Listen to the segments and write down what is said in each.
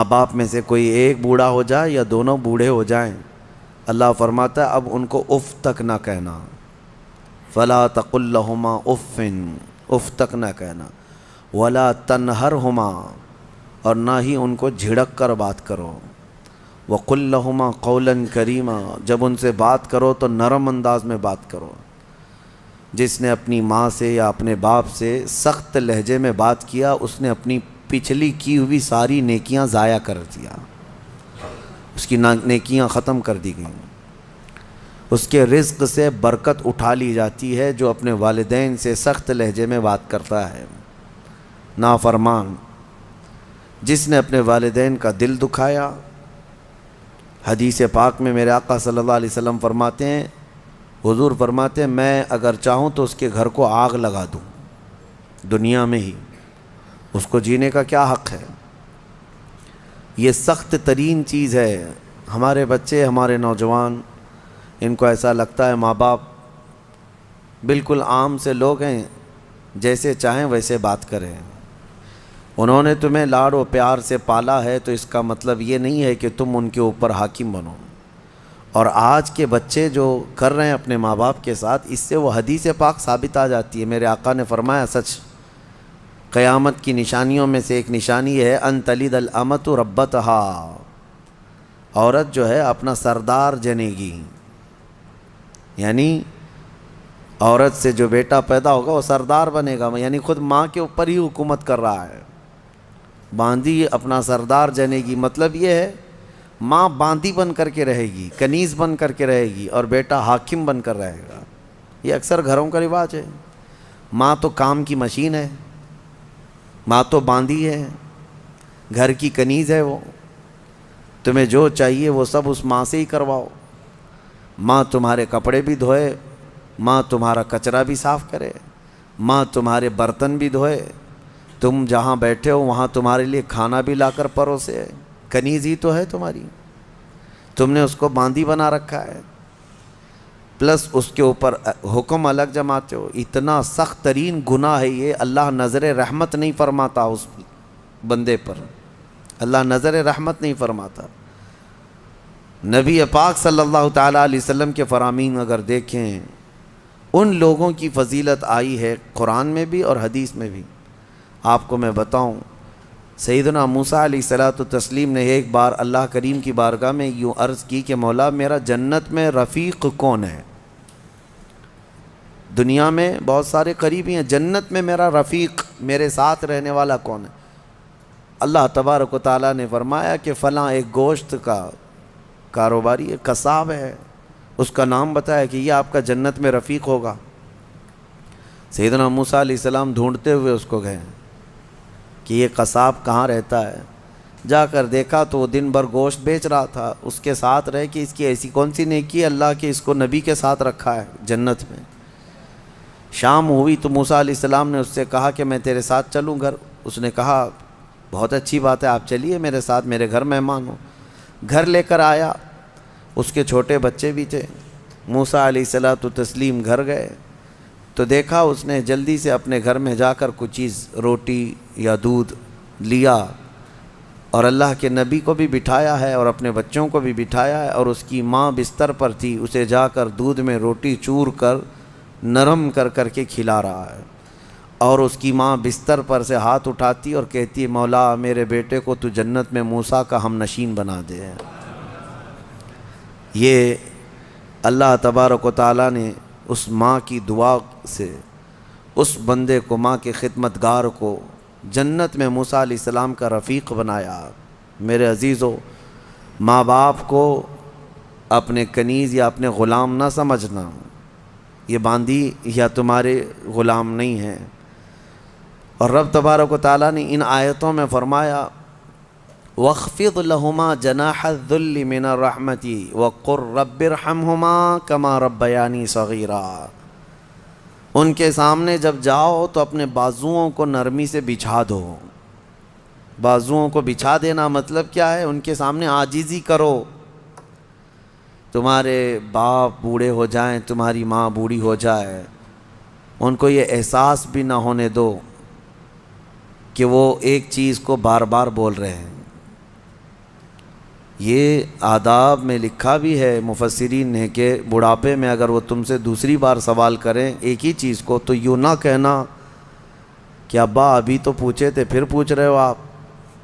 ماں باپ میں سے کوئی ایک بوڑھا ہو جائے یا دونوں بوڑھے ہو جائیں، اللہ فرماتا ہے اب ان کو اف تک نہ کہنا، فلا تقل لہما اف، اف تک نہ کہنا، ولا تنہرہما، اور نہ ہی ان کو جھڑک کر بات کرو، وقل لہما قولا کریما، جب ان سے بات کرو تو نرم انداز میں بات کرو۔ جس نے اپنی ماں سے یا اپنے باپ سے سخت لہجے میں بات کیا اس نے اپنی پچھلی کی ہوئی ساری نیکیاں ضائع کر دیا، اس کی نیکیاں ختم کر دی گئیں، اس کے رزق سے برکت اٹھا لی جاتی ہے جو اپنے والدین سے سخت لہجے میں بات کرتا ہے۔ نافرمان جس نے اپنے والدین کا دل دکھایا، حدیث پاک میں میرے آقا صلی اللہ علیہ وسلم فرماتے ہیں، حضور فرماتے ہیں میں اگر چاہوں تو اس کے گھر کو آگ لگا دوں دنیا میں ہی، اس کو جینے کا کیا حق ہے؟ یہ سخت ترین چیز ہے۔ ہمارے بچے، ہمارے نوجوان، ان کو ایسا لگتا ہے ماں باپ بالکل عام سے لوگ ہیں، جیسے چاہیں ویسے بات کریں۔ انہوں نے تمہیں لاڑ و پیار سے پالا ہے تو اس کا مطلب یہ نہیں ہے کہ تم ان کے اوپر حاکم بنو۔ اور آج کے بچے جو کر رہے ہیں اپنے ماں باپ کے ساتھ، اس سے وہ حدیث پاک ثابت آ جاتی ہے۔ میرے آقا نے فرمایا سچ، قیامت کی نشانیوں میں سے ایک نشانی ہے ان تلد الامۃ ربتہا، عورت جو ہے اپنا سردار جنے گی، یعنی عورت سے جو بیٹا پیدا ہوگا وہ سردار بنے گا، یعنی خود ماں کے اوپر ہی حکومت کر رہا ہے۔ باندی اپنا سردار جنے گی، مطلب یہ ہے ماں باندی بن کر کے رہے گی، کنیز بن کر کے رہے گی، اور بیٹا حاکم بن کر رہے گا۔ یہ اکثر گھروں کا رواج ہے۔ ماں تو کام کی مشین ہے، ماں تو باندی ہے، گھر کی کنیز ہے، وہ تمہیں جو چاہیے وہ سب اس ماں سے ہی کرواؤ۔ ماں تمہارے کپڑے بھی دھوئے، ماں تمہارا کچرا بھی صاف کرے، ماں تمہارے برتن بھی دھوئے، تم جہاں بیٹھے ہو وہاں تمہارے لیے کھانا بھی لا کر پروسے، کنیز ہی تو ہے تمہاری، تم نے اس کو باندی بنا رکھا ہے، پلس اس کے اوپر حکم الگ جماتے ہو۔ اتنا سخت ترین گناہ ہے یہ، اللہ نظر رحمت نہیں فرماتا اس بندے پر، اللہ نظر رحمت نہیں فرماتا۔ نبی پاک صلی اللہ تعالیٰ علیہ وسلم کے فرامین اگر دیکھیں، ان لوگوں کی فضیلت آئی ہے قرآن میں بھی اور حدیث میں بھی۔ آپ کو میں بتاؤں، سیدنا موسیٰ علیہ الصلوۃ والتسلیم نے ایک بار اللہ کریم کی بارگاہ میں یوں عرض کی کہ مولا میرا جنت میں رفیق کون ہے؟ دنیا میں بہت سارے قریبی ہیں، جنت میں میرا رفیق، میرے ساتھ رہنے والا کون ہے؟ اللہ تبارک و تعالیٰ نے فرمایا کہ فلاں ایک گوشت کا کاروباری ہے، قصاب ہے، اس کا نام بتایا کہ یہ آپ کا جنت میں رفیق ہوگا۔ سیدنا موسیٰ علیہ السلام ڈھونڈتے ہوئے اس کو گئے کہ یہ قصاب کہاں رہتا ہے، جا کر دیکھا تو وہ دن بھر گوشت بیچ رہا تھا، اس کے ساتھ رہے کہ اس کی ایسی کون سی نیکی ہے اللہ کے اس کو نبی کے ساتھ رکھا ہے جنت میں۔ شام ہوئی تو موسیٰ علیہ السلام نے اس سے کہا کہ میں تیرے ساتھ چلوں گھر، اس نے کہا بہت اچھی بات ہے آپ چلیے میرے ساتھ، میرے گھر مہمان ہو۔ گھر لے کر آیا، اس کے چھوٹے بچے بھی تھے۔ موسیٰ علیہ الصلوۃ والتسلیم گھر گئے تو دیکھا اس نے جلدی سے اپنے گھر میں جا کر کچھ چیز روٹی یا دودھ لیا، اور اللہ کے نبی کو بھی بٹھایا ہے اور اپنے بچوں کو بھی بٹھایا ہے، اور اس کی ماں بستر پر تھی، اسے جا کر دودھ میں روٹی چور کر نرم کر کر کے کھلا رہا ہے، اور اس کی ماں بستر پر سے ہاتھ اٹھاتی اور کہتی مولا میرے بیٹے کو تو جنت میں موسیٰ کا ہم نشین بنا دے۔ یہ اللہ تبارک و تعالیٰ نے اس ماں کی دعا سے اس بندے کو، ماں کے خدمتگار کو جنت میں موسیٰ علیہ السلام کا رفیق بنایا۔ میرے عزیزو، ماں باپ کو اپنے کنیز یا اپنے غلام نہ سمجھنا، یہ باندی یا تمہارے غلام نہیں ہیں۔ اور رب تبارک و تعالیٰ نے ان آیتوں میں فرمایا وَاخْفِضْ لَهُمَا جَنَاحَ الذُّلِّ مِنَ الرَّحْمَةِ وَقُلْ رَبِّ ارْحَمْهُمَا كَمَا رَبَّيَانِي صَغِيرًا۔ ان کے سامنے جب جاؤ تو اپنے بازوؤں کو نرمی سے بچھا دو۔ بازوؤں کو بچھا دینا مطلب کیا ہے؟ ان کے سامنے عاجزی کرو۔ تمہارے باپ بوڑھے ہو جائیں، تمہاری ماں بوڑھی ہو جائے، ان کو یہ احساس بھی نہ ہونے دو کہ وہ ایک چیز کو بار بار بول رہے ہیں۔ یہ آداب میں لکھا بھی ہے مفسرین نے کہ بڑھاپے میں اگر وہ تم سے دوسری بار سوال کریں ایک ہی چیز کو تو یوں نہ کہنا کہ ابا ابھی تو پوچھے تھے پھر پوچھ رہے ہو آپ،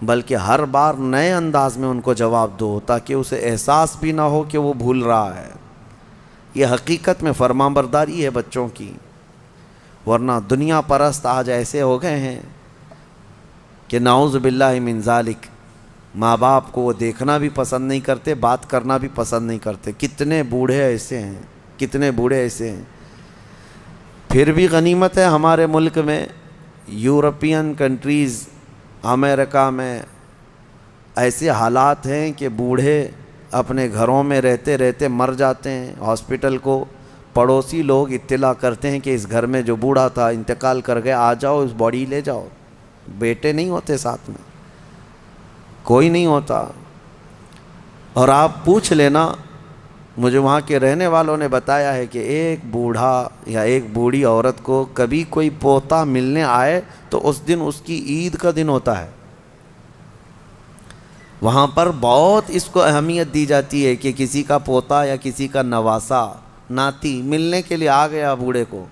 بلکہ ہر بار نئے انداز میں ان کو جواب دو تاکہ اسے احساس بھی نہ ہو کہ وہ بھول رہا ہے۔ یہ حقیقت میں فرمانبرداری ہے بچوں کی، ورنہ دنیا پرست آج ایسے ہو گئے ہیں کہ نعوذ باللہ من ذالک، ماں باپ کو وہ دیکھنا بھی پسند نہیں کرتے، بات کرنا بھی پسند نہیں کرتے۔ کتنے بوڑھے ایسے ہیں، کتنے بوڑھے ایسے ہیں۔ پھر بھی غنیمت ہے ہمارے ملک میں، یورپین کنٹریز، امریکہ میں ایسے حالات ہیں کہ بوڑھے اپنے گھروں میں رہتے رہتے مر جاتے ہیں، ہاسپٹل کو پڑوسی لوگ اطلاع کرتے ہیں کہ اس گھر میں جو بوڑھا تھا انتقال کر گیا، آ جاؤ اس باڈی لے جاؤ۔ بیٹے نہیں ہوتے ساتھ میں، کوئی نہیں ہوتا۔ اور آپ پوچھ لینا، مجھے وہاں کے رہنے والوں نے بتایا ہے کہ ایک بوڑھا یا ایک بوڑھی عورت کو کبھی کوئی پوتا ملنے آئے تو اس دن اس کی عید کا دن ہوتا ہے۔ وہاں پر بہت اس کو اہمیت دی جاتی ہے کہ کسی کا پوتا یا کسی کا نواسا ناتی ملنے کے لیے آ گیا بوڑھے کو،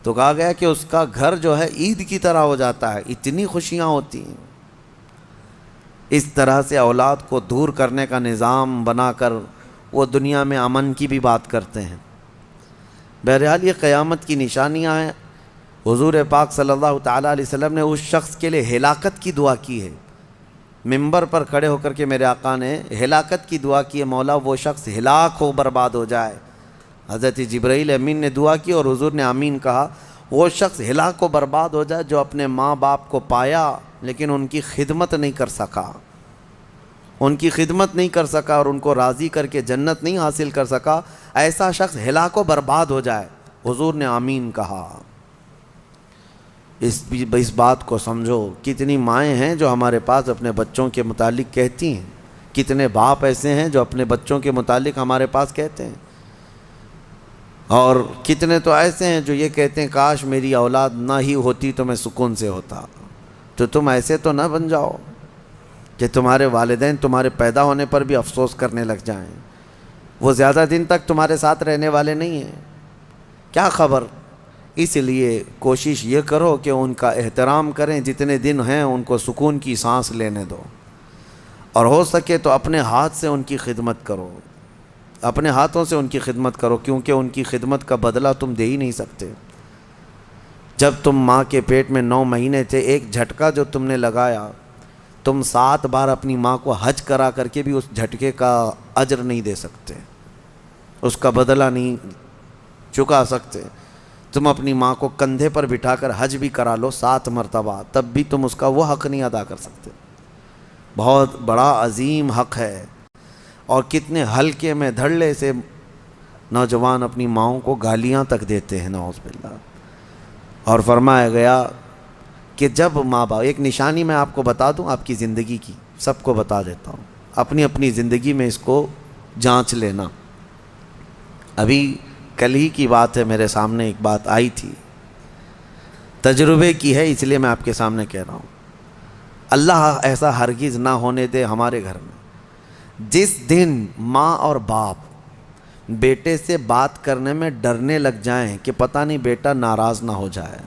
تو کہا گیا کہ اس کا گھر جو ہے عید کی طرح ہو جاتا ہے، اتنی خوشیاں ہوتی ہیں۔ اس طرح سے اولاد کو دور کرنے کا نظام بنا کر وہ دنیا میں امن کی بھی بات کرتے ہیں۔ بہرحال یہ قیامت کی نشانیاں ہیں۔ حضور پاک صلی اللہ تعالیٰ علیہ وسلم نے اس شخص کے لیے ہلاکت کی دعا کی ہے، ممبر پر کھڑے ہو کر کے میرے آقا نے ہلاکت کی دعا کی ہے، مولا وہ شخص ہلاک ہو، برباد ہو جائے۔ حضرت جبرائیل امین نے دعا کی اور حضور نے آمین کہا۔ وہ شخص ہلاک و برباد ہو جائے جو اپنے ماں باپ کو پایا لیکن ان کی خدمت نہیں کر سکا، ان کی خدمت نہیں کر سکا اور ان کو راضی کر کے جنت نہیں حاصل کر سکا، ایسا شخص ہلاک و برباد ہو جائے۔ حضور نے آمین کہا۔ اس بات کو سمجھو، کتنی مائیں ہیں جو ہمارے پاس اپنے بچوں کے متعلق کہتی ہیں، کتنے باپ ایسے ہیں جو اپنے بچوں کے متعلق ہمارے پاس کہتے ہیں، اور کتنے تو ایسے ہیں جو یہ کہتے ہیں کاش میری اولاد نہ ہی ہوتی تو میں سکون سے ہوتا۔ تو تم ایسے تو نہ بن جاؤ کہ تمہارے والدین تمہارے پیدا ہونے پر بھی افسوس کرنے لگ جائیں، وہ زیادہ دن تک تمہارے ساتھ رہنے والے نہیں ہیں، کیا خبر۔ اس لیے کوشش یہ کرو کہ ان کا احترام کریں، جتنے دن ہیں ان کو سکون کی سانس لینے دو، اور ہو سکے تو اپنے ہاتھ سے ان کی خدمت کرو، اپنے ہاتھوں سے ان کی خدمت کرو، کیونکہ ان کی خدمت کا بدلہ تم دے ہی نہیں سکتے۔ جب تم ماں کے پیٹ میں 9 مہینے تھے، ایک جھٹکا جو تم نے لگایا، تم 7 بار اپنی ماں کو حج کرا کر کے بھی اس جھٹکے کا اجر نہیں دے سکتے، اس کا بدلہ نہیں چکا سکتے۔ تم اپنی ماں کو کندھے پر بٹھا کر حج بھی کرا لو 7 مرتبہ، تب بھی تم اس کا وہ حق نہیں ادا کر سکتے۔ بہت بڑا عظیم حق ہے، اور کتنے ہلکے میں دھڑلے سے نوجوان اپنی ماؤں کو گالیاں تک دیتے ہیں، نعوذ باللہ۔ اور فرمایا گیا کہ جب ماں باپ، ایک نشانی میں آپ کو بتا دوں آپ کی زندگی کی، سب کو بتا دیتا ہوں، اپنی اپنی زندگی میں اس کو جانچ لینا۔ ابھی کل ہی کی بات ہے، میرے سامنے ایک بات آئی تھی، تجربے کی ہے، اس لیے میں آپ کے سامنے کہہ رہا ہوں۔ اللہ ایسا ہرگز نہ ہونے دے ہمارے گھر میں، جس دن ماں اور باپ بیٹے سے بات کرنے میں ڈرنے لگ جائیں کہ پتہ نہیں بیٹا ناراض نہ ہو جائے،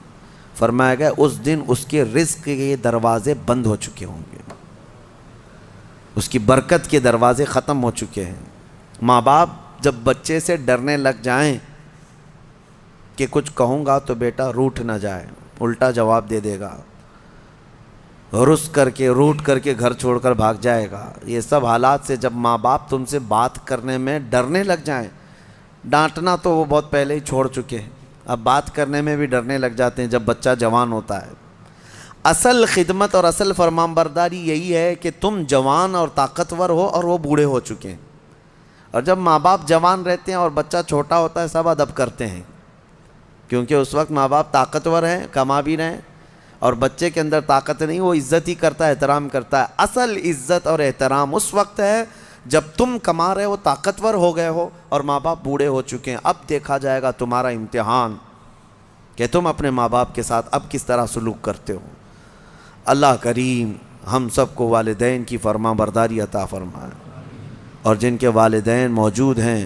فرمایا گیا اس دن اس کے رزق کے دروازے بند ہو چکے ہوں گے، اس کی برکت کے دروازے ختم ہو چکے ہیں۔ ماں باپ جب بچے سے ڈرنے لگ جائیں کہ کچھ کہوں گا تو بیٹا روٹھ نہ جائے، الٹا جواب دے دے گا، رس کر کے روٹ کر کے گھر چھوڑ کر بھاگ جائے گا، یہ سب حالات سے جب ماں باپ تم سے بات کرنے میں ڈرنے لگ جائیں، ڈانٹنا تو وہ بہت پہلے ہی چھوڑ چکے ہیں، اب بات کرنے میں بھی ڈرنے لگ جاتے ہیں جب بچہ جوان ہوتا ہے۔ اصل خدمت اور اصل فرمانبرداری یہی ہے کہ تم جوان اور طاقتور ہو اور وہ بوڑھے ہو چکے ہیں، اور جب ماں باپ جوان رہتے ہیں اور بچہ چھوٹا ہوتا ہے سب ادب کرتے ہیں، کیونکہ اس وقت ماں باپ طاقتور ہیں، کما بھی رہے ہیں، اور بچے کے اندر طاقت نہیں، وہ عزت ہی کرتا ہے، احترام کرتا ہے۔ اصل عزت اور احترام اس وقت ہے جب تم کما رہے ہو، طاقتور ہو گئے ہو اور ماں باپ بوڑھے ہو چکے ہیں۔ اب دیکھا جائے گا تمہارا امتحان کہ تم اپنے ماں باپ کے ساتھ اب کس طرح سلوک کرتے ہو۔ اللہ کریم ہم سب کو والدین کی فرما برداری عطا فرمائے۔ اور جن کے والدین موجود ہیں